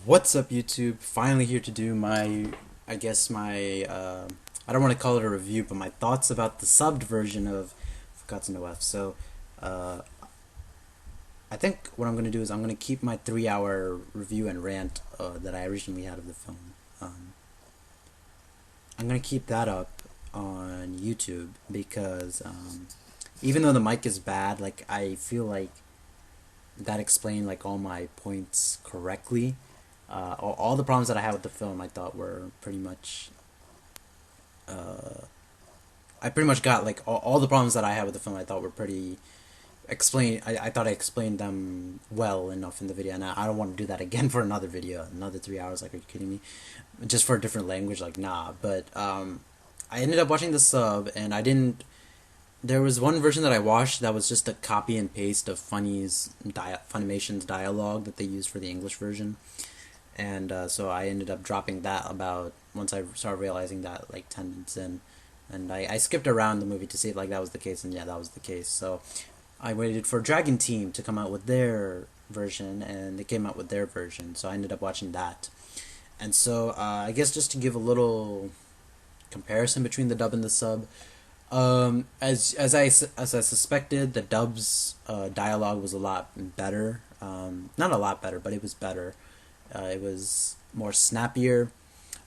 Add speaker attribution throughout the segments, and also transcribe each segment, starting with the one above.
Speaker 1: What's up, YouTube? Finally here to do I guess I don't want to call it a review, but my thoughts about the subbed version of Fukkatsu no F. So, uh, I think what I'm gonna do is I'm gonna keep my 3 hour review and rant that I originally had of the film. I'm gonna keep that up on YouTube because even though the mic is bad, like I feel like that explained like all my points correctly. All the problems that I had with the film, I thought were pretty much. I pretty much got like all the problems that I had with the film. I thought were pretty explained. I thought I explained them well enough in the video, and I don't want to do that again for another video, another 3 hours. Like, are you kidding me? Just for a different language, like nah. But I ended up watching the sub, and I didn't. There was one version that I watched that was just a copy and paste of Funimation's dialogue that they used for the English version, and so I ended up dropping that about once I started realizing that like 10 minutes in, and I skipped around the movie to see if like that was the case, and yeah, that was the case. So I waited for Dragon Team to come out with their version, and they came out with their version, so I ended up watching that. And so I guess just to give a little comparison between the dub and the sub, as I suspected, the dub's dialogue was a lot better. Not a lot better, but it was better. It was more snappier.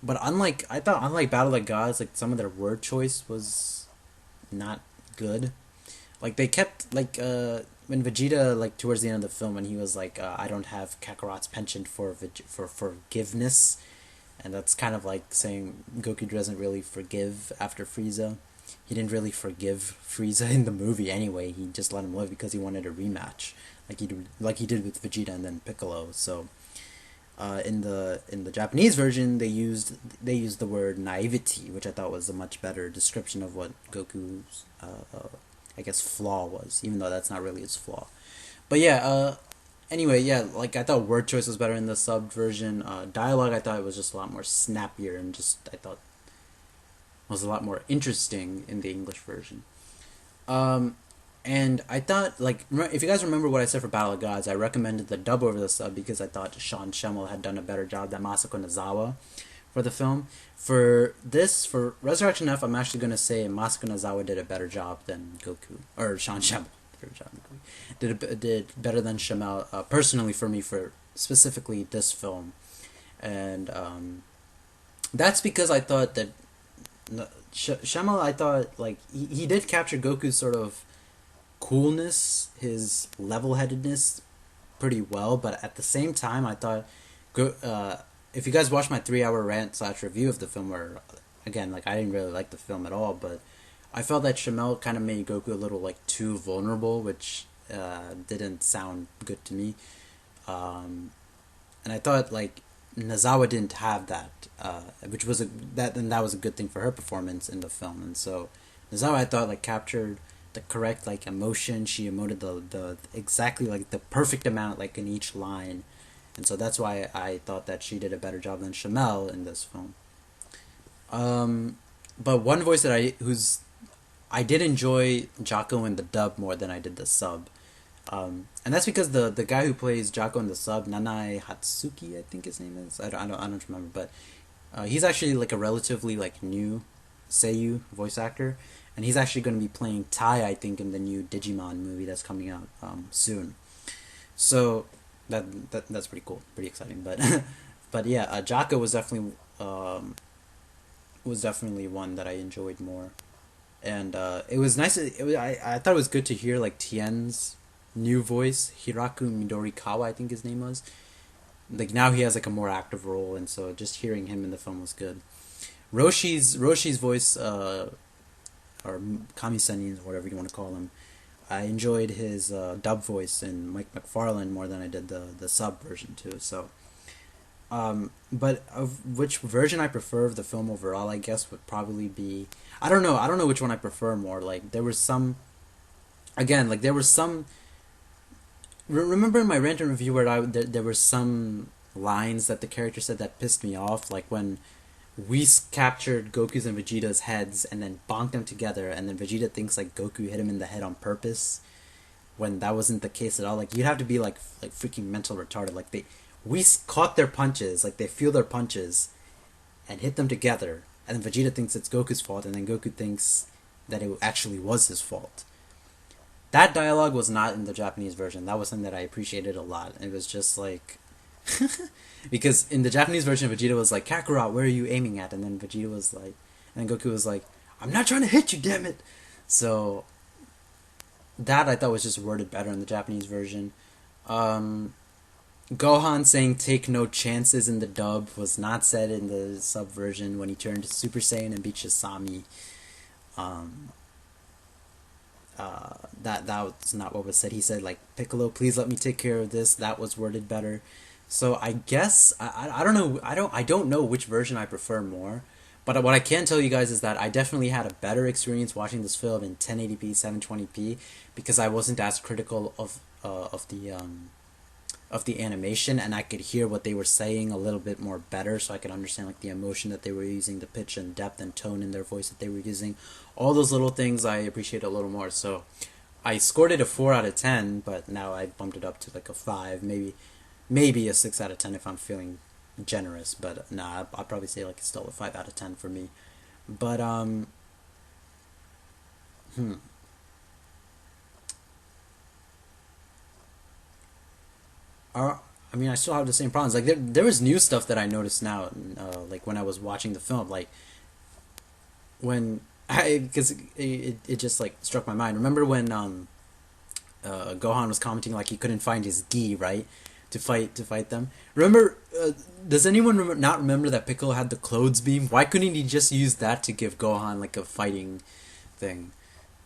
Speaker 1: But unlike Battle of the Gods, like some of their word choice was not good. Like they kept when Vegeta like towards the end of the film when he was like I don't have Kakarot's penchant for forgiveness, and that's kind of like saying Goku doesn't really forgive after Frieza. He didn't really forgive Frieza in the movie anyway. He just let him live because he wanted a rematch, like he did with Vegeta and then Piccolo. So in the Japanese version, they used the word naivety, which I thought was a much better description of what Goku's I guess flaw was, even though that's not really his flaw. But yeah, anyway, yeah, like I thought word choice was better in the subbed version. Dialogue I thought it was just a lot more snappier and just I thought was a lot more interesting in the English version. Um, and I thought, like, if you guys remember what I said for Battle of Gods, I recommended the dub over the sub because I thought Sean Schemmel had done a better job than Masako Nozawa for the film. For Resurrection F, I'm actually going to say Masako Nozawa did a better job than Goku. Or Sean Schemmel. Better job than Goku. Did better than Schemmel, personally for me, for specifically this film. And that's because I thought that Schemmel, I thought, like, he did capture Goku's sort of coolness, his level-headedness pretty well, but at the same time, I thought, if you guys watch my 3 hour rant slash review of the film, where again, like I didn't really like the film at all, but I felt that Shamel kind of made Goku a little like too vulnerable, which didn't sound good to me. And I thought like Nazawa didn't have that, which was that was a good thing for her performance in the film, and so Nazawa I thought like captured the correct like emotion. She emoted the exactly like the perfect amount like in each line, and so that's why I thought that she did a better job than Shamel in this film. But one voice that I did enjoy Jocko in the dub more than I did the sub. And that's because the guy who plays Jocko in the sub, Nanai Hatsuki, I think his name is. I don't remember, but he's actually like a relatively like new Seiyu voice actor, and he's actually going to be playing Tai, I think, in the new Digimon movie that's coming out soon. So that's pretty cool, pretty exciting. But but yeah, Jocko was definitely one that I enjoyed more, and it was nice. I thought it was good to hear like Tien's new voice, Hiraku Midorikawa, I think his name was. Like now he has like a more active role, and so just hearing him in the film was good. Roshi's voice, or Kamiseni, whatever you want to call him, I enjoyed his dub voice in Mike McFarlane more than I did the sub version too. So, but of which version I prefer of the film overall, I guess would probably be I don't know. I don't know which one I prefer more. Like there was some again like there was some remember in my rant and review where there were some lines that the character said that pissed me off, like when Whis captured Goku's and Vegeta's heads and then bonked them together, and then Vegeta thinks like Goku hit him in the head on purpose, when that wasn't the case at all. Like you'd have to be like freaking mental retarded. Like they caught their punches, like they feel their punches, and hit them together. And then Vegeta thinks it's Goku's fault, and then Goku thinks that it actually was his fault. That dialogue was not in the Japanese version. That was something that I appreciated a lot. It was just like because in the Japanese version, Vegeta was like, "Kakarot, where are you aiming at?" And then Vegeta was like, and then Goku was like, "I'm not trying to hit you, damn it." So that I thought was just worded better in the Japanese version. Um, Gohan saying "take no chances" in the dub was not said in the sub version when he turned Super Saiyan and beat Shisami. Um, that was not what was said. He said like, "Piccolo, please let me take care of this." That was worded better. So I guess I don't know. I don't know which version I prefer more. But what I can tell you guys is that I definitely had a better experience watching this film in 1080p, 720p, because I wasn't as critical of the animation, and I could hear what they were saying a little bit more better, so I could understand like the emotion that they were using, the pitch and depth and tone in their voice that they were using. All those little things I appreciate a little more. So I scored it a 4 out of 10, but now I bumped it up to like a 5, maybe a 6 out of 10 if I'm feeling generous, but nah, I'll probably say like it's still a 5 out of 10 for me. But hmm. Are I mean, I still have the same problems. Like there was new stuff that I noticed now, like when I was watching the film, like when I because it just like struck my mind. Remember when Gohan was commenting like he couldn't find his gi, right, to fight them. Remember, does anyone not remember that Piccolo had the clothes beam? Why couldn't he just use that to give Gohan like a fighting thing?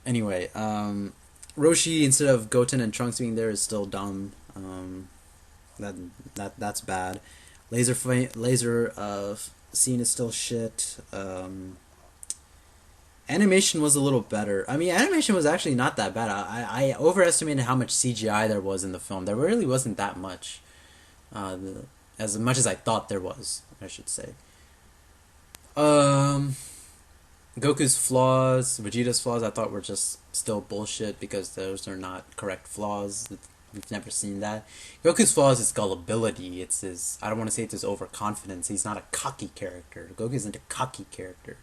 Speaker 1: Anyway, Roshi instead of Goten and Trunks being there is still dumb. That that's bad. Laser scene is still shit. Animation was a little better. I mean, animation was actually not that bad. I overestimated how much CGI there was in the film. There really wasn't that much. As much as I thought there was, I should say. Um, Goku's flaws, Vegeta's flaws, I thought were just still bullshit because those are not correct flaws. We've never seen that. Goku's flaws is gullibility. It's his. I don't want to say it's his overconfidence. He's not a cocky character. Goku isn't a cocky character.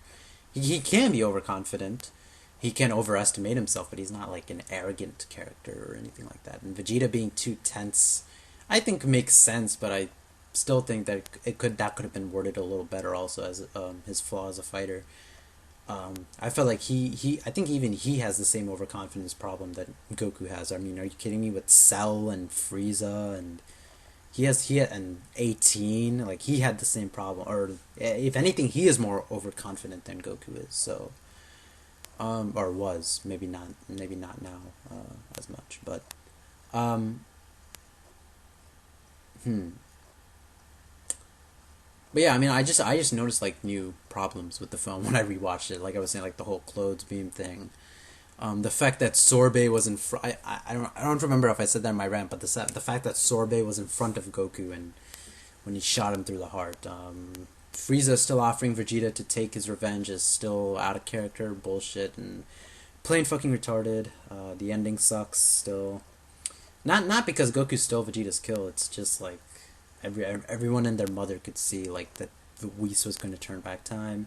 Speaker 1: He can be overconfident. He can overestimate himself, but he's not like an arrogant character or anything like that. And Vegeta being too tense, I think makes sense, but I still think that that could have been worded a little better also as his flaw as a fighter. I felt like I think even he has the same overconfidence problem that Goku has. I mean, are you kidding me? With Cell and Frieza and he had and 18, like he had the same problem, or if anything, he is more overconfident than Goku is. So, or was maybe not now as much, but um, hmm. But yeah, I mean, I just noticed like new problems with the film when I rewatched it. Like I was saying, like the whole clothes beam thing. The fact that Sorbet was in front. I don't remember if I said that in my rant, but the fact that Sorbet was in front of Goku and when he shot him through the heart. Frieza still offering Vegeta to take his revenge is still out of character, bullshit, and plain fucking retarded. The ending sucks still. Not because Goku stole Vegeta's kill. It's just like everyone and their mother could see like that Whis was going to turn back time.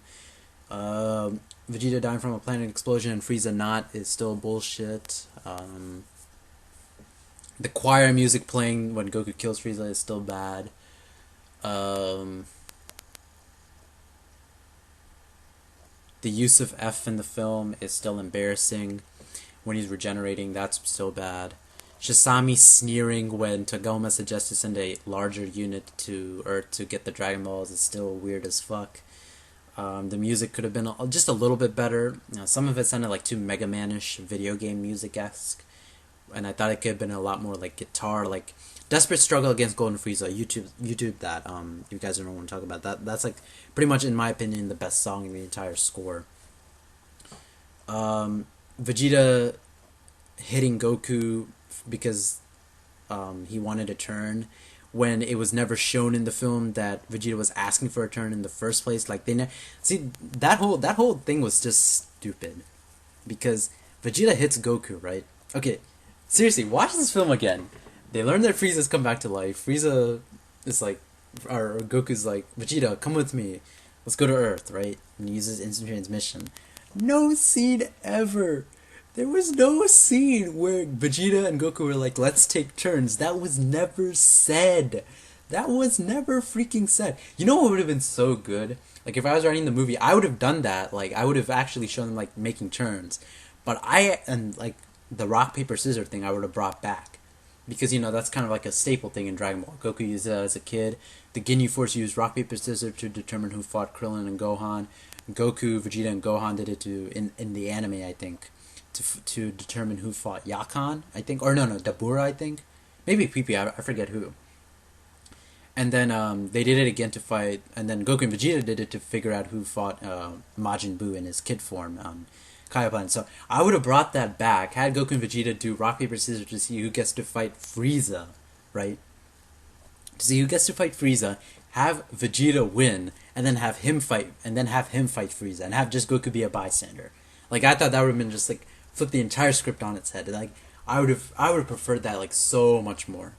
Speaker 1: Vegeta dying from a planet explosion and Frieza not is still bullshit. The choir music playing when Goku kills Frieza is still bad. The use of F in the film is still embarrassing. When he's regenerating, that's still bad. Shisami sneering when Tagoma suggests to send a larger unit to Earth to get the Dragon Balls is still weird as fuck. The music could have been just a little bit better. Some of it sounded like too Mega Man-ish, video game music-esque. And I thought it could have been a lot more like guitar, like Desperate Struggle Against Golden Frieza. YouTube that. You guys don't want to talk about that. That's like pretty much, in my opinion, the best song in the entire score. Vegeta hitting Goku because he wanted a turn when it was never shown in the film that Vegeta was asking for a turn in the first place. Like see that whole thing was just stupid because Vegeta hits Goku, right? Okay, seriously, watch this film again. They learn that Frieza's come back to life. Frieza is like, or Goku's like, Vegeta, come with me, let's go to Earth, right? And he uses instant transmission. No scene ever. There was no scene where Vegeta and Goku were like, let's take turns. That was never said. That was never freaking said. You know what would have been so good? Like, if I was writing the movie, I would have done that. Like, I would have actually shown them, like, making turns. But like, the rock, paper, scissors thing I would have brought back. Because, you know, that's kind of like a staple thing in Dragon Ball. Goku used it as a kid. The Ginyu Force used rock, paper, scissors to determine who fought Krillin and Gohan. Goku, Vegeta, and Gohan did it in the anime, I think, to determine who fought Yakan, I think. Or no, Dabura, I think. Maybe Pipi, I forget who. And then they did it again to fight, and then Goku and Vegeta did it to figure out who fought Majin Buu in his kid form, Kaioken. So I would have brought that back, had Goku and Vegeta do rock, paper, scissors to see who gets to fight Frieza, right? To see who gets to fight Frieza, have Vegeta win, and then have him fight Frieza, and have just Goku be a bystander. Like, I thought that would have been just, like, flip the entire script on its head. Like, I would have preferred that, like, so much more.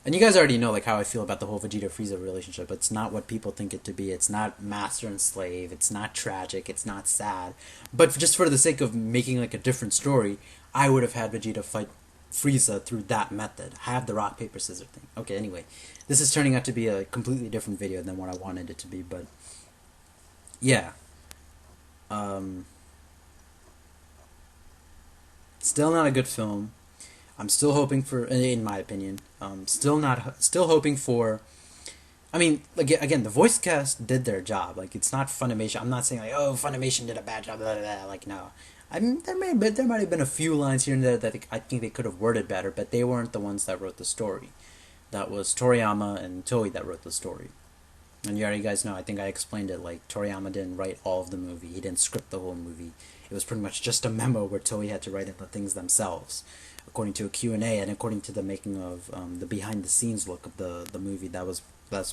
Speaker 1: And you guys already know, like, how I feel about the whole Vegeta-Frieza relationship. It's not what people think it to be. It's not master and slave. It's not tragic. It's not sad. But just for the sake of making, like, a different story, I would have had Vegeta fight Frieza through that method. Have the rock, paper, scissors thing. Okay, anyway. This is turning out to be a completely different video than what I wanted it to be, but... yeah. Still not a good film. I'm still hoping for, in my opinion, still hoping for. I mean, again, the voice cast did their job. Like, it's not Funimation. I'm not saying like, oh, Funimation did a bad job. Blah, blah, blah. Like, no. I mean, there might have been a few lines here and there that I think they could have worded better, but they weren't the ones that wrote the story. That was Toriyama and Toei that wrote the story. And you already guys know. I think I explained it. Like, Toriyama didn't write all of the movie. He didn't script the whole movie. It was pretty much just a memo where Toei had to write in the things themselves. According to a Q&A and according to the making of the behind-the-scenes look of the movie, that's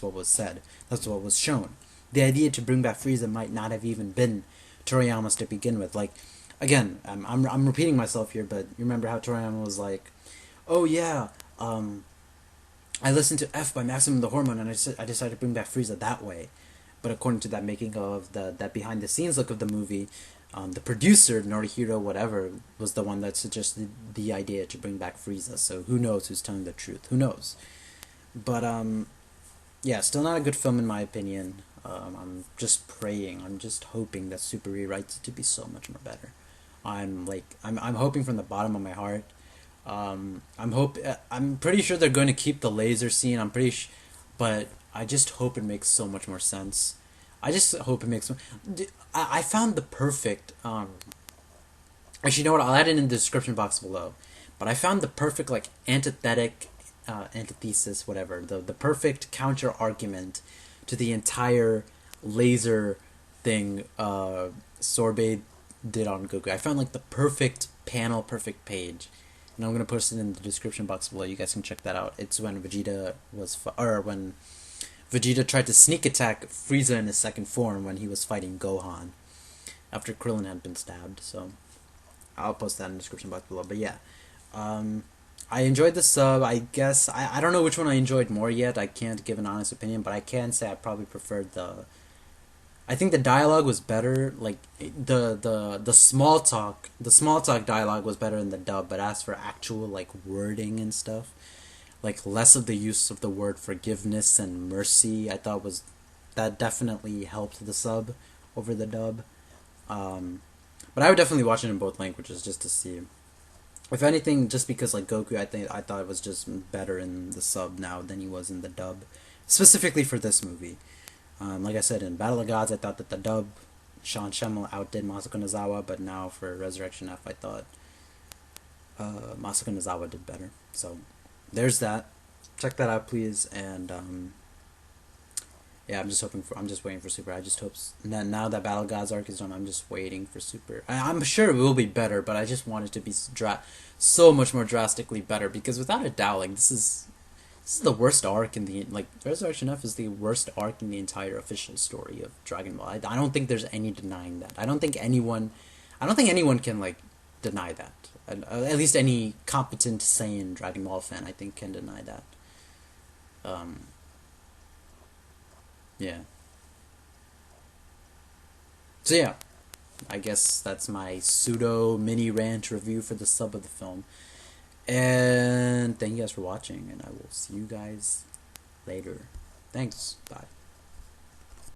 Speaker 1: what was said. That's what was shown. The idea to bring back Frieza might not have even been Toriyama's to begin with. Like, again, I'm repeating myself here, but you remember how Toriyama was like, oh yeah, I listened to F by Maximum the Hormone and I decided to bring back Frieza that way. But according to that making of that behind-the-scenes look of the movie, the producer, Norihiro, whatever, was the one that suggested the idea to bring back Frieza. So who knows who's telling the truth? Who knows? But, yeah, still not a good film in my opinion. I'm just praying, I'm just hoping that Super rewrites it to be so much more better. I'm hoping from the bottom of my heart. I'm pretty sure they're going to keep the laser scene. But I just hope it makes so much more sense. I just hope it makes. I found the perfect. Actually, you know what? I'll add it in the description box below. But I found the perfect, like, antithesis, whatever. The perfect counter argument to the entire laser thing Sorbet did on Goku. I found, like, the perfect panel, perfect page. And I'm gonna post it in the description box below. You guys can check that out. It's when Vegeta when Vegeta tried to sneak attack Frieza in his second form when he was fighting Gohan after Krillin had been stabbed. So I'll post that in the description box below. But yeah, I enjoyed the sub. I guess I don't know which one I enjoyed more yet. I can't give an honest opinion, but I can say I probably preferred the. I think the dialogue was better. Like the small talk dialogue was better in the dub. But as for actual, like, wording and stuff, like, less of the use of the word forgiveness and mercy, I thought that definitely helped the sub over the dub. But I would definitely watch it in both languages just to see. If anything, just because, like, Goku, I thought it was just better in the sub now than he was in the dub, specifically for this movie. Like I said, in Battle of Gods, I thought that the dub, Sean Schemmel outdid Masako Nozawa, but now for Resurrection F, I thought Masako Nozawa did better. So there's that. Check that out, please. And yeah, I'm just waiting for Super. I just hope now that Battle of Gods arc is done, I'm just waiting for Super. I'm sure it will be better, but I just want it to be so much more drastically better, because without a doubt, like, this is the worst arc in the, like, Resurrection F is the worst arc in the entire official story of Dragon Ball. I don't think there's any denying that. I don't think anyone can, like, deny that. At least any competent, sane Dragon Ball fan, I think, can deny that. Yeah. So yeah, I guess that's my pseudo mini rant review for the sub of the film. And thank you guys for watching, and I will see you guys later. Thanks. Bye.